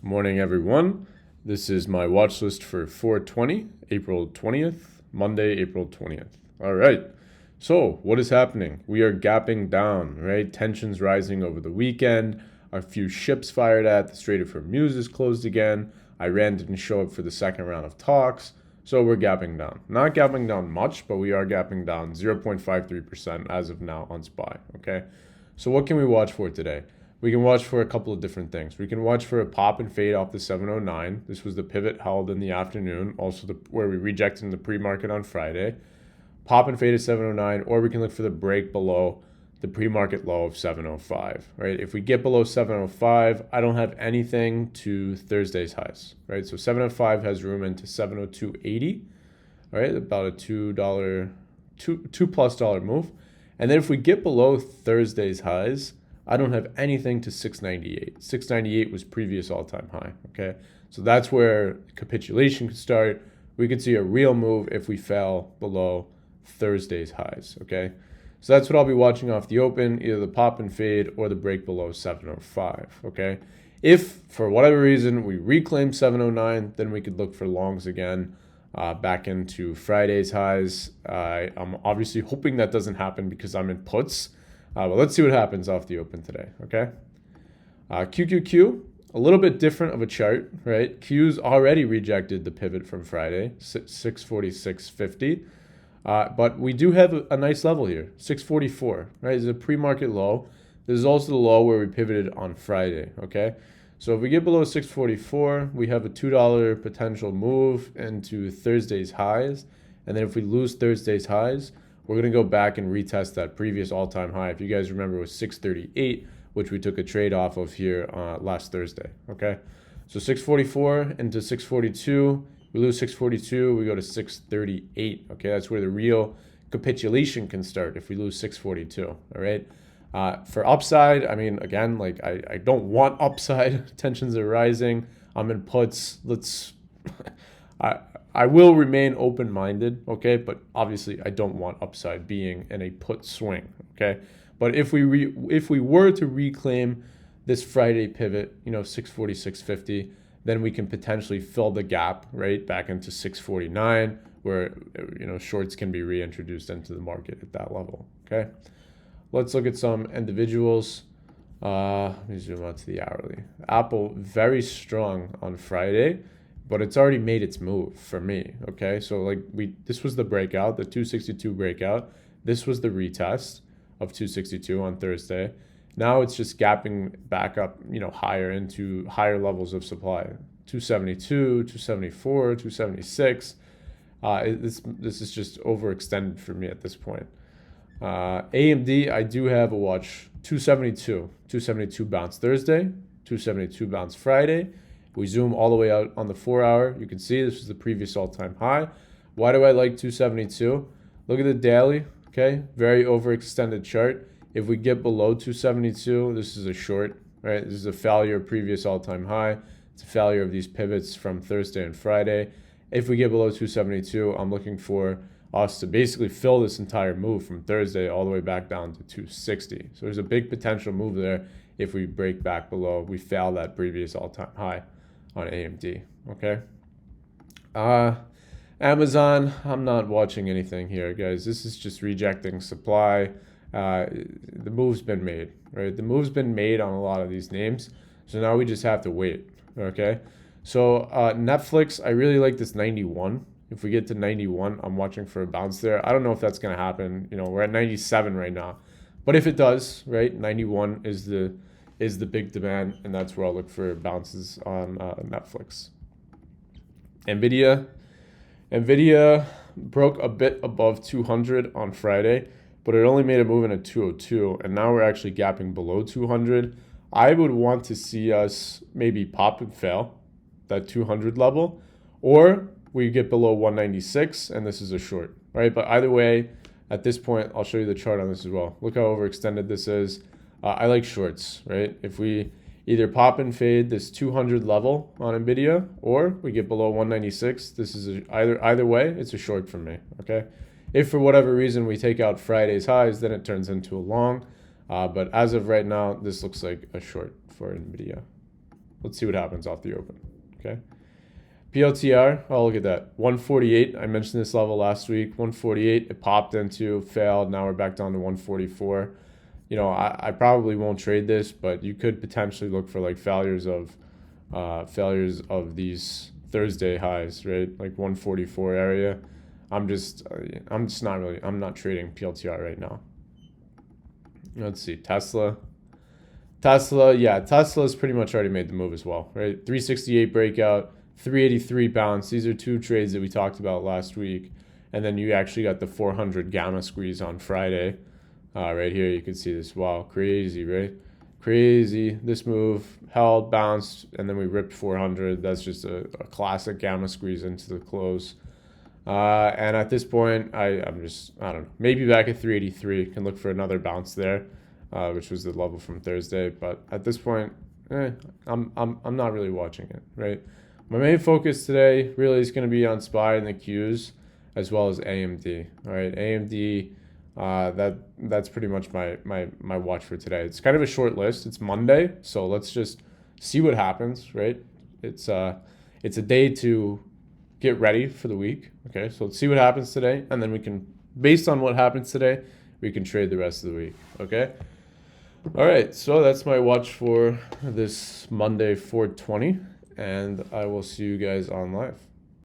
Morning, everyone. This is my watch list for 420, April 20th, Monday, April 20th. All right. So, what is happening? We are gapping down, right? Tensions rising over the weekend. A few ships fired at. The Strait of Hormuz is closed again. Iran didn't show up for the second round of talks. So, we're gapping down. Not gapping down much, but we are gapping down 0.53% as of now on SPY. Okay. So, what can we watch for today? We can watch for a couple of different things. We can watch for a pop and fade off the 709. This was the pivot held in the afternoon, also where we rejected in the pre-market on Friday. Pop and fade at 709, or we can look for the break below the pre-market low of 705, right? If we get below 705, I don't have anything to Thursday's highs, right? So 705 has room into 702.80, right? About a $2, $2+ move. And then if we get below Thursday's highs, I don't have anything to 698. 698 was previous all-time high, okay? So that's where capitulation could start. We could see a real move if we fell below Thursday's highs, okay? So that's what I'll be watching off the open, either the pop and fade or the break below 705, okay? If, for whatever reason, we reclaim 709, then we could look for longs again back into Friday's highs. I'm obviously hoping that doesn't happen because I'm in puts. But let's see what happens off the open today, okay? QQQ, a little bit different of a chart, right? Q's already rejected the pivot from Friday, 646.50. But we do have a nice level here, 644, right? This is a pre-market low. This is also the low where we pivoted on Friday, okay? So if we get below 644, we have a $2 potential move into Thursday's highs. And then if we lose Thursday's highs, we're going to go back and retest that previous all-time high. If you guys remember, it was 638, which we took a trade off of here last Thursday, okay? So 644 into 642. We lose 642, we go to 638, okay? That's where the real capitulation can start if we lose 642, all right? For upside, I mean, again, like I don't want upside. Tensions are rising. I'm in puts. I will remain open-minded, okay? But obviously, I don't want upside being in a put swing, okay? But if we were to reclaim this Friday pivot, 646.50, then we can potentially fill the gap, right, back into 649, where, shorts can be reintroduced into the market at that level, okay? Let's look at some individuals. Let me zoom out to the hourly. Apple, very strong on Friday, but it's already made its move for me, okay? So this was the breakout, the 262 breakout. This was the retest of 262 on Thursday. Now it's just gapping back up, higher into higher levels of supply. 272, 274, 276. This is just overextended for me at this point. AMD, I do have a watch 272 bounce Thursday, 272 bounce Friday. We zoom all the way out on the 4-hour. You can see this is the previous all-time high. Why do I like 272? Look at the daily, okay? Very overextended chart. If we get below 272, this is a short, right? This is a failure of previous all-time high. It's a failure of these pivots from Thursday and Friday. If we get below 272, I'm looking for us to basically fill this entire move from Thursday all the way back down to 260. So there's a big potential move there if we break back below. We fail that previous all-time high on AMD, okay? Amazon, I'm not watching anything here, guys. This is just rejecting supply. The move's been made, right? The move's been made on a lot of these names. So now we just have to wait, okay? So Netflix, I really like this 91. If we get to 91, I'm watching for a bounce there. I don't know if that's going to happen. We're at 97 right now. But if it does, right, 91 is the big demand, and that's where I'll look for bounces on Netflix. NVIDIA broke a bit above 200 on Friday, but it only made a move in a 202, and now we're actually gapping below 200. I would want to see us maybe pop and fail that 200 level, or we get below 196, and this is a short, right? But either way, at this point, I'll show you the chart on this as well. Look how overextended this is. I like shorts, right? If we either pop and fade this 200 level on NVIDIA, or we get below 196, this is either way, it's a short for me, okay? If for whatever reason we take out Friday's highs, then it turns into a long. But as of right now, this looks like a short for NVIDIA. Let's see what happens off the open. Okay. PLTR, oh, look at that. 148. I mentioned this level last week. 148, it popped into, failed. Now we're back down to 144. You know, I probably won't trade this, but you could potentially look for like failures of these Thursday highs, right? Like 144 area. I'm not trading PLTR right now. Let's see, Tesla's pretty much already made the move as well, right? 368 breakout, 383 bounce. These are two trades that we talked about last week. And then you actually got the 400 gamma squeeze on Friday. Right here, you can see this. Wow, crazy, right? Crazy. This move held, bounced, and then we ripped 400. That's just a classic gamma squeeze into the close. And at this point, I don't know, maybe back at 383, can look for another bounce there, which was the level from Thursday. But at this point, I'm not really watching it, right? My main focus today really is going to be on SPY and the Qs, as well as AMD. All right, AMD, that's pretty much my watch for today. It's kind of a short list. It's Monday, so let's just see what happens, right? It's a day to get ready for the week. Okay, so let's see what happens today, and then we can, based on what happens today, we can trade the rest of the week. Okay. All right, so that's my watch for this Monday 4/20, and I will see you guys on live.